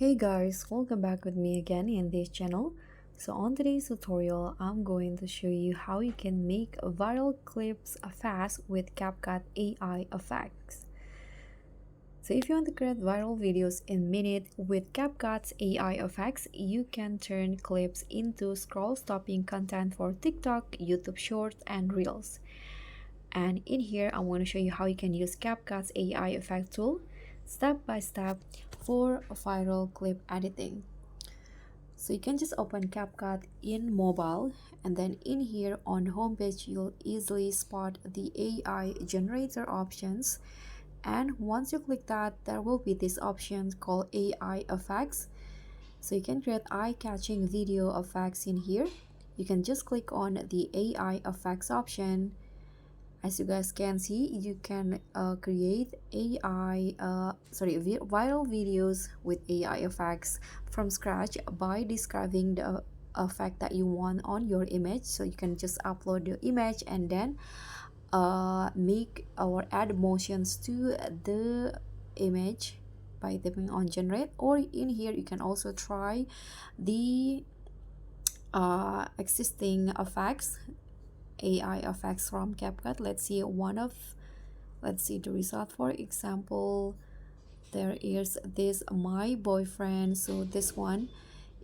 Hey guys, welcome back with me again in this channel. So on today's tutorial, I'm going to show you how you can make viral clips fast with CapCut AI effects. So if you want to create viral videos in minute with CapCut's AI effects, you can turn clips into scroll stopping content for TikTok, YouTube Shorts, and Reels. And in here, I'm going to show you how you can use CapCut's AI effect tool step by step for viral clip editing. So you can just open CapCut in mobile, and then in here on homepage you'll easily spot the AI generator options, and once you click that there will be this option called AI effects. So you can create eye-catching video effects in here. You can just click on the AI effects option. As you guys can see, you can create viral videos with AI effects from scratch by describing the effect that you want on your image. So you can just upload your image and then make or add motions to the image by tapping on generate. Or in here you can also try the existing effects, AI effects from CapCut. Let's see the result. For example, there is this my boyfriend. So this one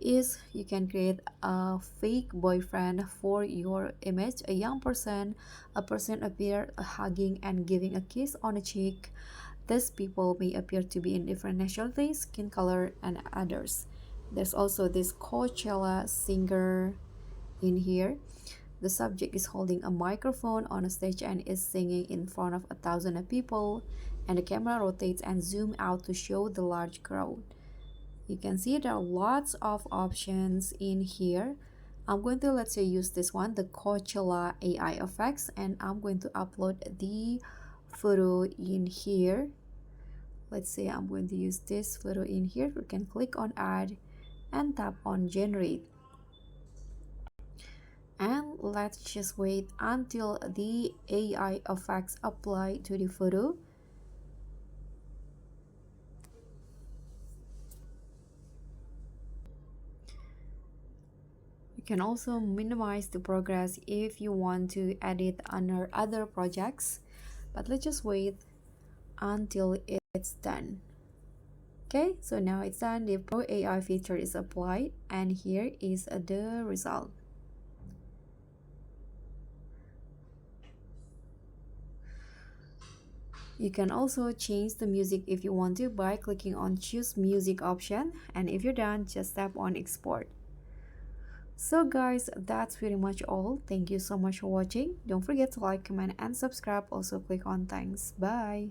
is you can create a fake boyfriend for your image, a young person, a person appear hugging and giving a kiss on a cheek. These people may appear to be in different nationalities, skin color, and others. There's also this Coachella singer in here. The subject is holding a microphone on a stage and is singing in front of 1,000 people, and the camera rotates and zooms out to show the large crowd. You can see there are lots of options in here. I'm going to, let's say, use this one, the Coachella AI effects, and I'm going to upload the photo in here. Let's say I'm going to use this photo in here. We can click on add and tap on generate. And let's just wait until the AI effects apply to the photo. You can also minimize the progress if you want to edit under other projects, but let's just wait until it's done. Okay, so now it's done. The Pro AI feature is applied, and here is the result. You can also change the music if you want to by clicking on choose music option, and if you're done, just tap on export. So guys, that's pretty much all. Thank you so much for watching. Don't forget to like, comment, and subscribe. Also click on thanks. Bye.